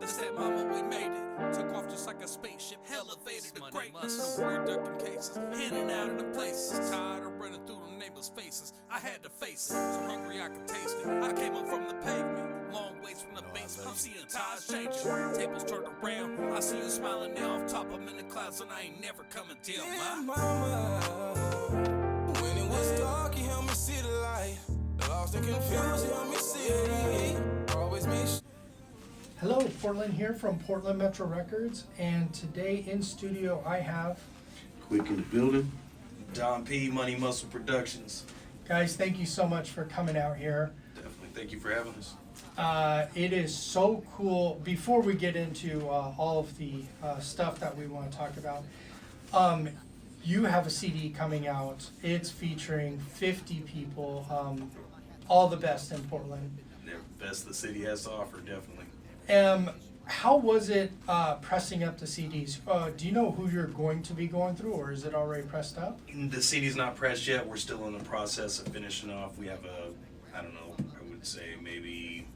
They said, mama, we made it. Took off just like a spaceship, elevated to greatness. No more ducking cases, in and out of the places. Tired of running through the neighbors' faces. I had to face it, so hungry I could taste it. I came up from the pavement, long ways from the basement. I'm seeing tides changing, tables turned around. I see you smiling now off top, I'm in the clouds and I ain't never coming down. Mama, when it was dark, you helped me see the light. Lost and confused, you helped me see it. Always make sure. Hello, Portland here from Portland Metro Records, and today in studio I have... Quick in the building. Don P, Money Muscle Productions. Guys, thank you so much for coming out here. Definitely, thank you for having us. It is so cool. Before we get into all of the stuff that we want to talk about, you have a CD coming out. It's featuring 50 people, all the best in Portland. The best the city has to offer, definitely. How was it pressing up the CDs? Do you know who you're going to be going through, or is it already pressed up? The CD's not pressed yet. We're still in the process of finishing off. We have I would say maybe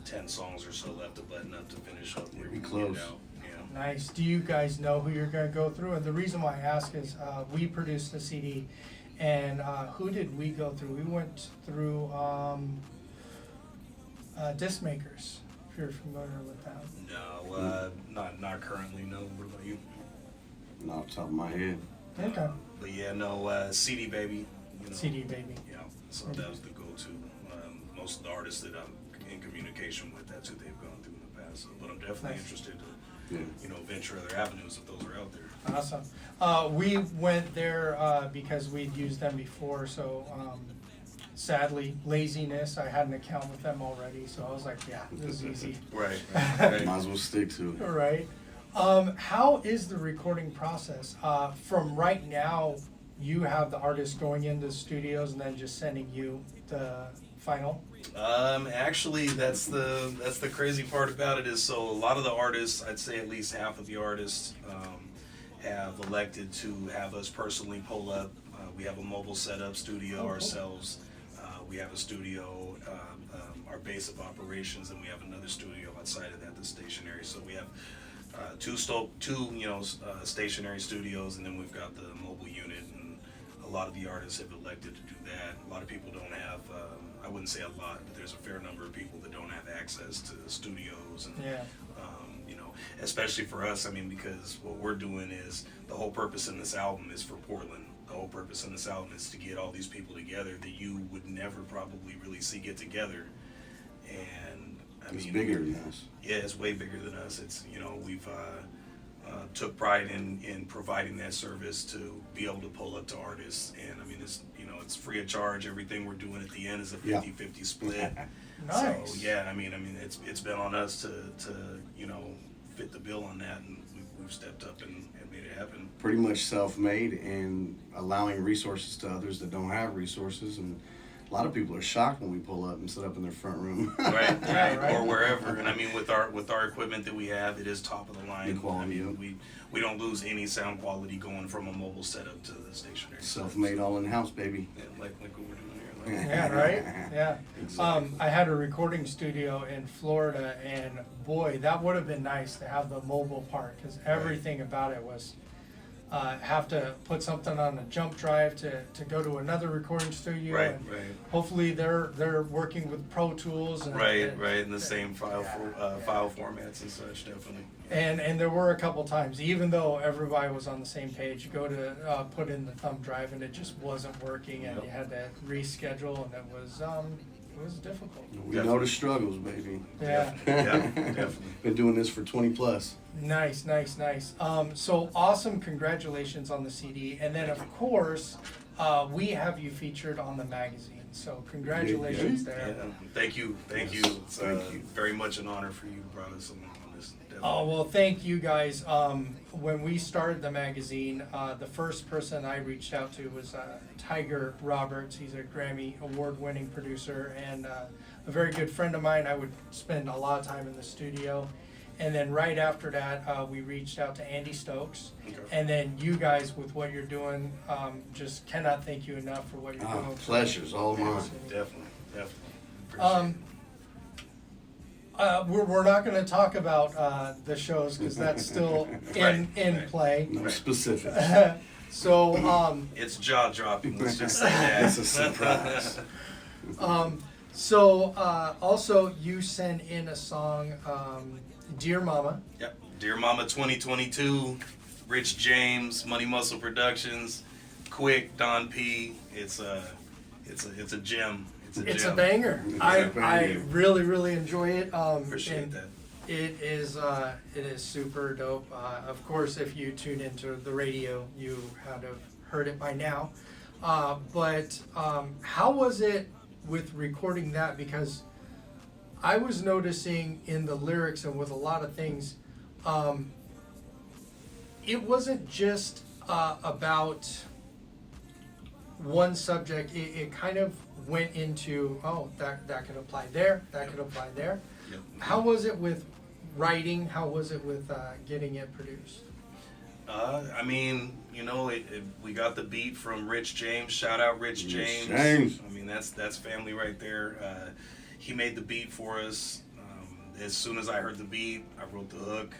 10 songs or so left to button up to finish up. We're close. Yeah. Nice. Do you guys know who you're going to go through? And the reason why I ask is we produced the CD, and who did we go through? We went through Disc Makers, if you're familiar with that. No, not currently. No. What about you? Not off the top of my head. Okay. But yeah, no. CD Baby. You know, CD Baby. Yeah. So that was the go-to. Most of the artists that I'm in communication with, that's who they've gone through in the past. So, but I'm definitely interested to, venture other avenues if those are out there. Awesome. We went there because we'd used them before, so sadly, laziness, I had an account with them already, so I was like, yeah, this is easy. Right. Might as well stick to it. Right. How is the recording process? From right now, you have the artist going into the studios and then just sending you the final? Actually, that's the crazy part about it is, so a lot of the artists, I'd say at least half of the artists, have elected to have us personally pull up. We have a mobile setup studio ourselves. We have a studio, our base of operations, and we have another studio outside of that, the stationary. So we have two stationary studios, and then we've got the mobile unit. And a lot of the artists have elected to do that. A lot of people don't have. I wouldn't say a lot, but there's a fair number of people that don't have access to studios, and especially for us. I mean, because what we're doing is the whole purpose in this album is for Portland. The whole purpose in this album is to get all these people together that you would never probably really see get together. And It's bigger than us. Yeah, it's way bigger than us. It's we've took pride in providing that service to be able to pull up to artists, and I mean it's free of charge. Everything we're doing at the end is a 50-50 split. Nice. So yeah, I mean it's been on us to fit the bill on that, and we've stepped up and made it happen. Pretty much self-made and allowing resources to others that don't have resources. And a lot of people are shocked when we pull up and set up in their front room. right, or wherever. And I mean, with our equipment that we have, it is top of the line. The quality, I mean, we don't lose any sound quality going from a mobile setup to the stationary. Self-made, all in-house, baby. Yeah, like what we're doing here. Yeah, right? Yeah. Exactly. I had a recording studio in Florida, and boy, that would have been nice to have the mobile part, because everything about it was have to put something on a jump drive to go to another recording studio. Right, and right. Hopefully they're working with Pro Tools. And, Right, in the same file formats and such, definitely. And there were a couple times, even though everybody was on the same page, you go to put in the thumb drive and it just wasn't working, and you had to reschedule, and it was difficult. We know the struggles, baby. Yeah. Yeah, definitely. Been doing this for 20 plus. Nice. So awesome! Congratulations on the CD, and then of course we have you featured on the magazine. So congratulations there. Yeah, thank you. Yes, It's thank you. very much an honor for you brought us on this. Definitely. Oh, well, thank you guys. When we started the magazine, the first person I reached out to was Tiger Roberts. He's a Grammy award-winning producer and a very good friend of mine. I would spend a lot of time in the studio. And then right after that, we reached out to Andy Stokes. Okay. And then you guys, with what you're doing, just cannot thank you enough for what you're doing. Pleasure's all mine. Definitely. Appreciate Um, it. We're not going to talk about the shows because that's still in play. No specifics. So, It's jaw dropping. Let's just say that. It's a surprise. Also, you sent in a song, Dear Mama. Yep. Dear Mama 2022, Rich James, Money Muscle Productions, Quick, Don P. It's a gem. It's a banger. I really enjoy it. Appreciate and that. It is super dope. Of course, if you tune into the radio, you had have heard it by now. But how was it with recording that? Because I was noticing in the lyrics and with a lot of things, it wasn't just about one subject. It kind of went into, that could apply there, that could apply there. Yep. How was it with writing? How was it with getting it produced? I mean, we got the beat from Rich James. Shout out Rich James. I mean, that's family right there. He made the beat for us. As soon as I heard the beat, I wrote the hook.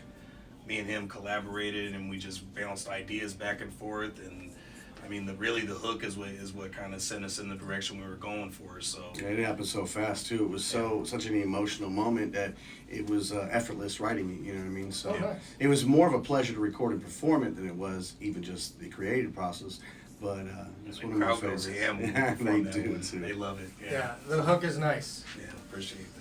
Me and him collaborated, and we just bounced ideas back and forth. And I mean, the hook is what kind of sent us in the direction we were going for. So Yeah, it happened so fast too. It was such an emotional moment that it was effortless writing it. You know what I mean? So nice. it was more of a pleasure to record and perform it than it was even just the creative process. But it's the one of my crowd goes favorites. ham. Yeah, for they that do one. too. They love it. Yeah, the hook is nice. Yeah, appreciate that.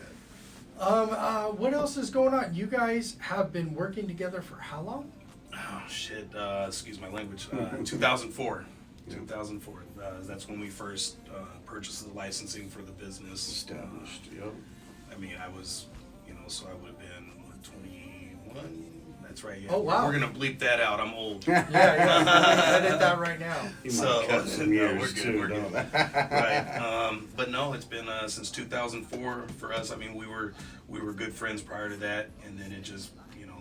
What else is going on? You guys have been working together for how long? Oh shit! Excuse my language. 2004. 2004. That's when we first purchased the licensing for the business. Established. Yep. I mean, I was, so I would have been 21. That's right. Yeah. Oh, wow. We're gonna bleep that out. I'm old. Yeah, edit that right now. You So- might cut some No, years we're good, too. we're don't good. Right. But no, it's been since 2004 for us. I mean, we were good friends prior to that, and then it just,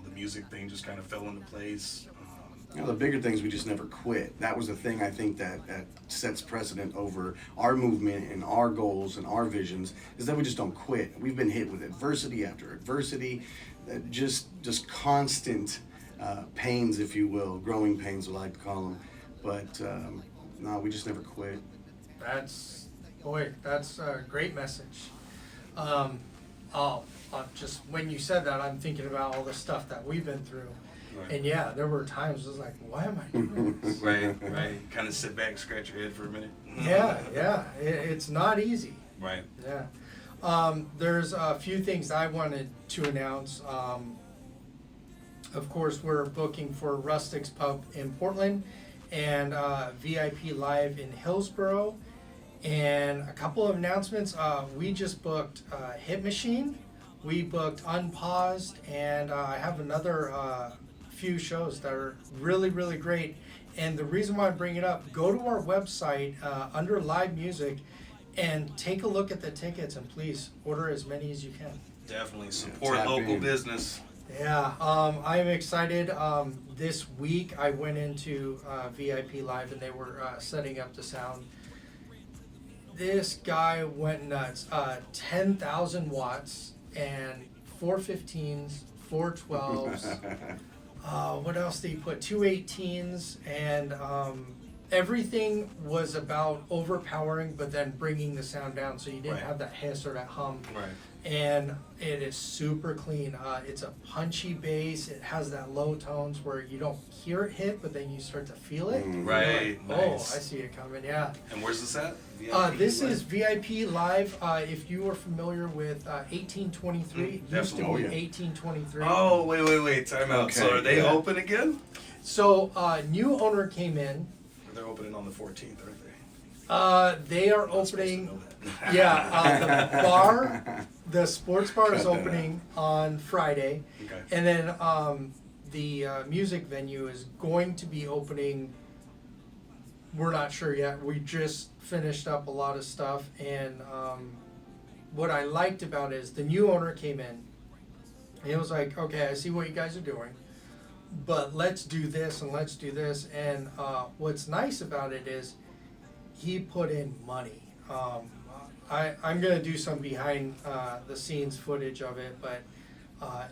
the music thing just kind of fell into place. The bigger things, we just never quit. That was the thing I think that sets precedent over our movement and our goals and our visions, is that we just don't quit. We've been hit with adversity after adversity, just constant pains, if you will, growing pains, I like to call them. But no, we just never quit. That's a great message. Just when you said that, I'm thinking about all the stuff that we've been through. Right. And yeah, there were times I was like, why am I doing this? Right. Kind of sit back, scratch your head for a minute. Yeah, it's not easy. Right. Yeah. There's a few things I wanted to announce. Of course, we're booking for Rustic's Pub in Portland and VIP Live in Hillsboro. And a couple of announcements. We just booked Hit Machine. We booked Unpaused. And I have another few shows that are really great. And the reason why I bring it up, go to our website under live music and take a look at the tickets, and please order as many as you can. Definitely support tap local in. business. Yeah, I'm excited. This week I went into VIP Live and they were setting up the sound. This guy went nuts. 10,000 watts and 415s, 412s. What else did he put? 218s, and everything was about overpowering, but then bringing the sound down, so you didn't Right. have that hiss or that hum. Right. And it is super clean. It's a punchy bass. It has that low tones where you don't hear it hit, but then you start to feel it. Mhm. Right. You're like, Nice. I see it coming. Yeah. And where's this at? This is VIP Live. If you are familiar with 1823, it used to definitely. be Oh, yeah. 1823. Oh, wait. Time out. So Okay, are they yeah. open again? So new owner came in. They're opening on the 14th, aren't they? They are I'm not supposed to opening. know that. Yeah, the bar, the sports bar is opening on Friday, Okay. and then the music venue is going to be opening. We're not sure yet. We just finished up a lot of stuff, and what I liked about it is the new owner came in, and it was like, okay, I see what you guys are doing, but let's do this and let's do this. And what's nice about it is he put in money. I'm gonna do some behind the scenes footage of it, but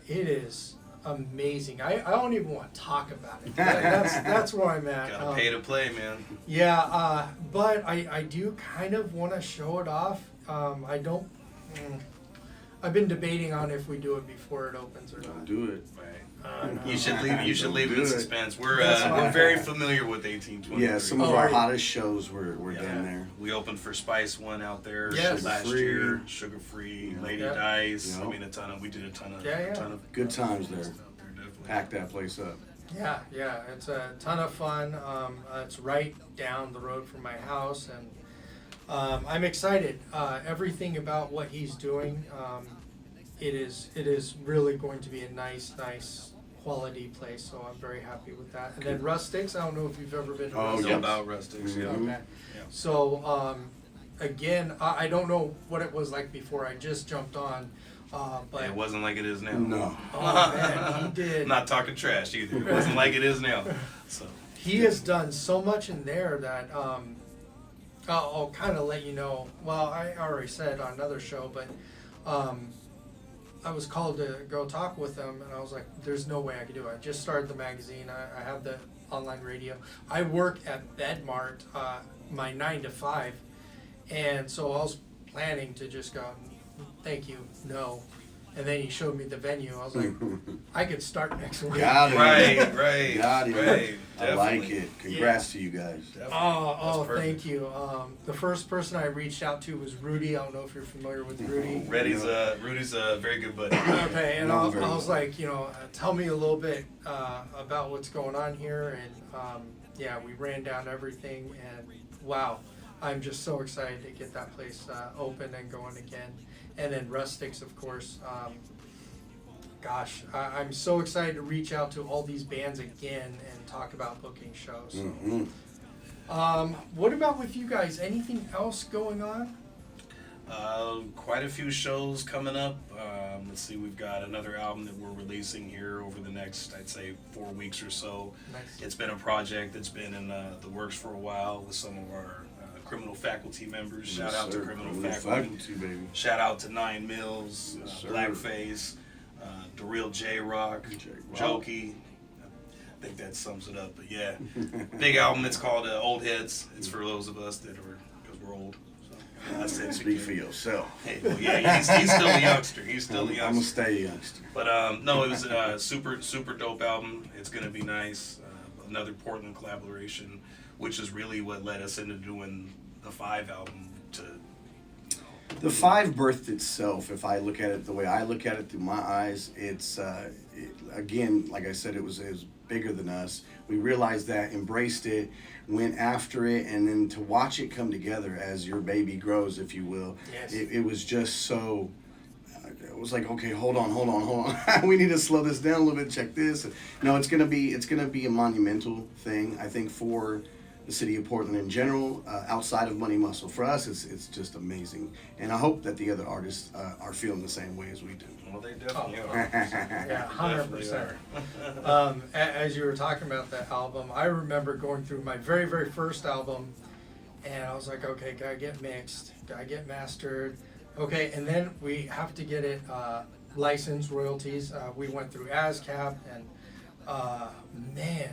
it is amazing. I don't even want to talk about it. That's where I'm at. Gotta pay to play, man. Yeah, but I do kind of want to show it off. I don't. I've been debating on if we do it before it opens or Don't not. do it. Right. You should leave. You should Don't leave it do in it. suspense. We're That's we're fine. very familiar with 1823. Yeah, some of Oh, our are you? hottest shows were Yeah. done there. We opened for Spice One out there Yes. last Sugar-free. year. Sugar Free, Yeah. Lady Yeah. Dice. Yeah. I mean, we did a ton of. Yeah, yeah. A ton of Good times there. stuff there, definitely. Pack that place up. Yeah, it's a ton of fun. It's right down the road from my house, and I'm excited. Everything about what he's doing, it is really going to be a nice quality place. So I'm very happy with that. And then Rustics, I don't know if you've ever been to Oh, It's Rustics. all about rustics. Yeah. Mhm. Okay. So again, I don't know what it was like before. I just jumped on, but It wasn't like it is now. No. oh man, he did. I'm not talking trash either. It wasn't like it is now. So He has done so much in there that I'll kind of let you know. Well, I already said on another show, but I was called to go talk with him, and I was like, "There's no way I could do it." I just started the magazine. I have the online radio. I work at Bedmart, my 9 to 5, and so I was planning to just go, "Thank you, no." And then he showed me the venue. I was like, "I could start next week." Got it. right. Got it. Right. I like Definitely. it. Congrats to you guys. Definitely. Oh, That's perfect. thank you. The first person I reached out to was Rudy. I don't know if you're familiar with Rudy. Rudy's a very good buddy. Okay, and No, I very was well. like, tell me a little bit about what's going on here, and yeah, we ran down everything, and wow, I'm just so excited to get that place open and going again. And then Rustics, of course. Gosh, I'm so excited to reach out to all these bands again and talk about booking shows. So. Mhm. What about with you guys? Anything else going on? Quite a few shows coming up. Let's see, we've got another album that we're releasing here over the next, I'd say, 4 weeks or so. Nice. It's been a project that's been in the works for a while with some of our criminal faculty members. Shout out to criminal faculty. baby. Shout out to Nine Mills, Yes, sir. Blackface, the real J-Rock, J-Rock. Jokey. I think that sums it up. But yeah, big album. It's called Old Heads. It's for those of us that are, because we're old. So I said Speak for yourself. Hey, well, yeah, he's still a youngster. He's still a I'm gonna youngster. stay a youngster. But no, it was a super dope album. It's gonna be nice. Another Portland collaboration, which is really what led us into doing the 5 album. The 5 birthed itself. If I look at it the way I look at it through my eyes, it's again, like I said, it was bigger than us. We realized that, embraced it, went after it, and then to watch it come together as your baby grows, if you will. Yes. It was just so. It was like, okay, hold on. We need to slow this down a little bit. Check this. No, it's gonna be a monumental thing. I think for the city of Portland in general, outside of Money Muscle. For us, it's just amazing, and I hope that the other artists are feeling the same way as we do. Well, they definitely Oh. are. Yeah, Definitely 100%. are. As you were talking about that album, I remember going through my very first album, and I was like, okay, gotta get mixed, gotta get mastered. Okay, and then we have to get it licensed, royalties. We went through ASCAP, and man,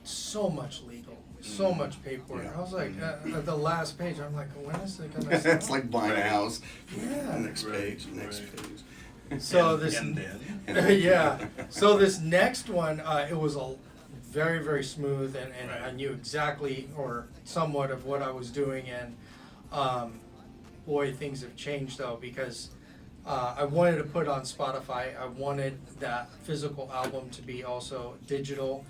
so much legal, so much paperwork. Yeah. I was like, at the last page, I'm like, when is it gonna start? It's like buying a house. Yeah. Next Right, page. Next right. page. So this, And then. yeah. So this next one, it was a very smooth, and Right. I knew exactly or somewhat of what I was doing, and boy, things have changed though, because I wanted to put it on Spotify. I wanted that physical album to be also digital.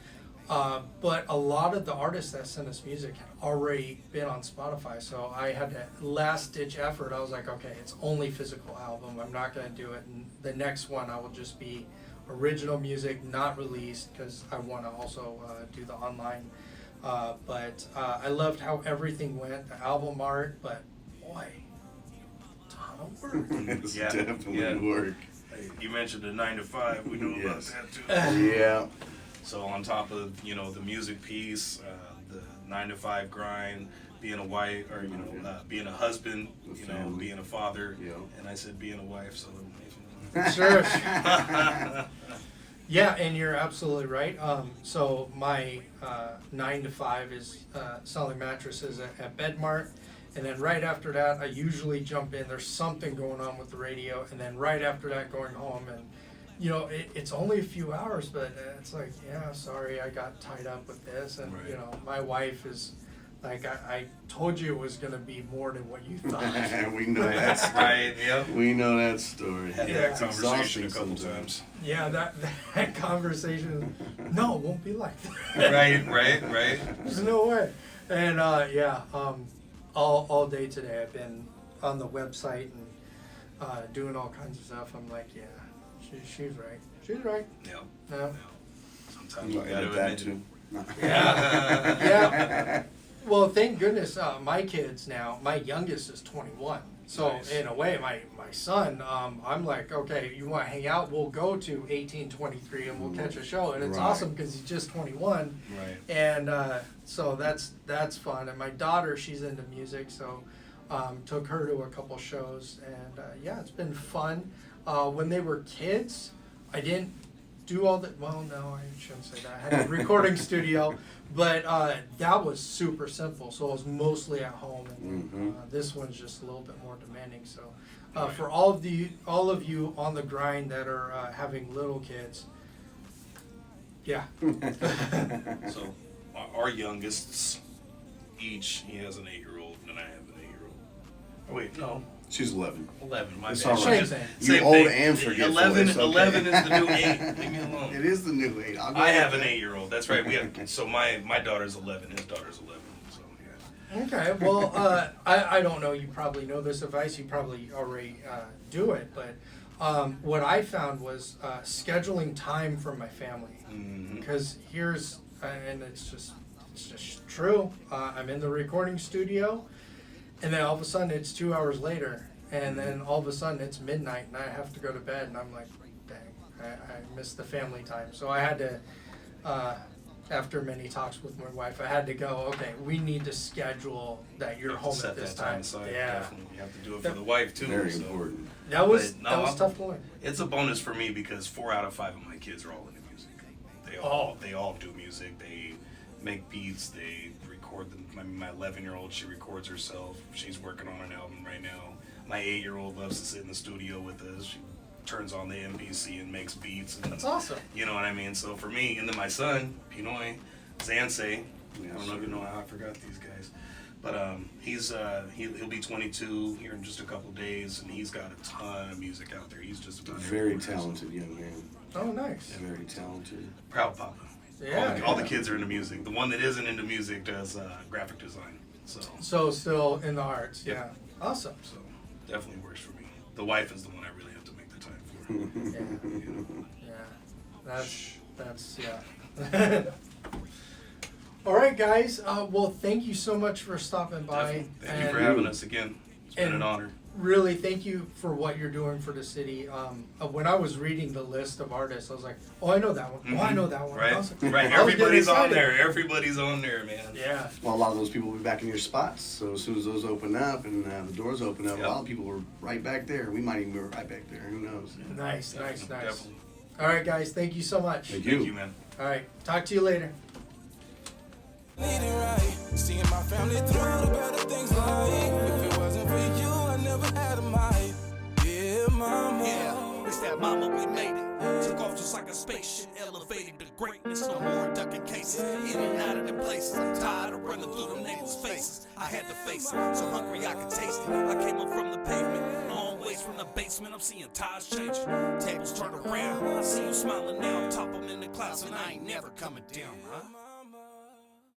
But a lot of the artists that sent us music had already been on Spotify, so I had a last-ditch effort. I was like, okay, it's only physical album. I'm not going to do it. And the next one, I will just be original music, not released, because I want to also do the online. But I loved how everything went, the album art, but boy, ton of work. It's Yeah, definitely yeah. work. Hey, you mentioned the 9 to 5. We know Yes. about that too. Yeah. So on top of the music piece, the 9 to 5 grind, being a wife, or being a husband, family. being a father, Yeah. and I said being a wife. So Sure. Yeah, and you're absolutely right. So my 9 to 5 is selling mattresses at Bedmart, and then right after that, I usually jump in. There's something going on with the radio, and then right after that, going home. And it's only a few hours, but it's like, yeah, sorry, I got tied up with this, and Right. my wife is. Like, I told you it was going to be more than what you thought. We know that's right. Yep. We know that story. Had Yeah. that conversation a Exhausting couple sometimes. times. Yeah, that conversation, no, it won't be like that. Right. There's no way. And all day today I've been on the website and doing all kinds of stuff. I'm like, yeah, she's right. She's right. Yeah. No. Sometimes You you gotta edit that admit it. too. Yeah. Well, thank goodness my kids now, my youngest is 21. So Nice. in a way, my son, I'm like, okay, you want to hang out? We'll go to 1823 and we'll catch a show. And it's Right. awesome because he's just 21. Right. And so that's fun. And my daughter, she's into music, so took her to a couple shows. And yeah, it's been fun. When they were kids, I didn't do all that. Well, no, I shouldn't say that. I had a recording studio, but that was super simple. So I was mostly at home. And this one's just a little bit more demanding. So for all of you on the grind that are having little kids, yeah. So our youngest, each, he has an 8-year-old, and I have an 8-year-old. Oh wait, no, She's 11. 11. My It's bad. all right. Same thing. You Same old thing. and forgetful. 11, It's okay. 11 is the new 8. Leave me alone. It is the new 8. I'll go I with have an that. 8-year-old. That's right. We have. So my daughter's 11. His daughter's 11. So yeah. Okay, well, I don't know, you probably know this advice, you probably already do it, but what I found was scheduling time for my family. Mhm. Because here's, and it's just true, I'm in the recording studio, and then all of a sudden it's 2 hours later, and then all of a sudden it's midnight, and I have to go to bed, and I'm like, dang, I missed the family time. So I had to, after many talks with my wife, I had to go, okay, we need to schedule that you're You have to home set at this that time. aside. Yeah, Definitely. You have to do it for the wife too. Very so. important. that was But no, I'm- tough to learn. It's a bonus for me because 4 out of 5 of my kids are all into music. They all do music. They make beats. They record them. My 11-year-old, she records herself. She's working on an album right now. My 8-year-old loves to sit in the studio with us. She turns on the MPC and makes beats. And, That's awesome. You know what I mean? So for me, and then my son, Pinoy, Zansei. I don't know if you know how I forgot these guys. But he'll be 22 here in just a couple days, and he's got a ton of music out there. He's just about Very everywhere. talented young man. Oh, nice. Very talented. Proud papa. Yeah. All the kids are into music. The one that isn't into music does graphic design. So still in the arts, yeah. Yep. Awesome. So definitely works for me. The wife is the one I really have to make the time for. Yeah. That's yeah. All right, guys. Well, thank you so much for stopping by. Definitely. Thank you and for having us again. It's been an and- honor. Really, thank you for what you're doing for the city. When I was reading the list of artists, I was like, oh, I know that one. Oh, I know that one. I Right, was like- right. I was getting Everybody's on excited. there. Everybody's on there, man. Yeah. Well, a lot of those people will be back in your spots. So as soon as those open up and the doors open up, Yep. a lot of people were right back there. We might even be right back there. Who knows? Nice, nice, Definitely, nice. definitely. All right, guys. Thank you so much. Thank Thank you, man. All right. Talk to you later. Need it right. Seeing my family through the better things life. If it wasn't for you, I never had a mic. Yeah, mama. Yeah, it's that mama, we made it. Took off just like a spaceship, elevated to greatness. No more ducking cases, in and out of them places. I'm tired of running through them neighbors' faces. I had to face it, so hungry I could taste it. I came up from the pavement, long ways from the basement. I'm seeing tides changing, tables turn around. I see you smiling now, top 'em in the clouds, and I ain't never coming down, huh?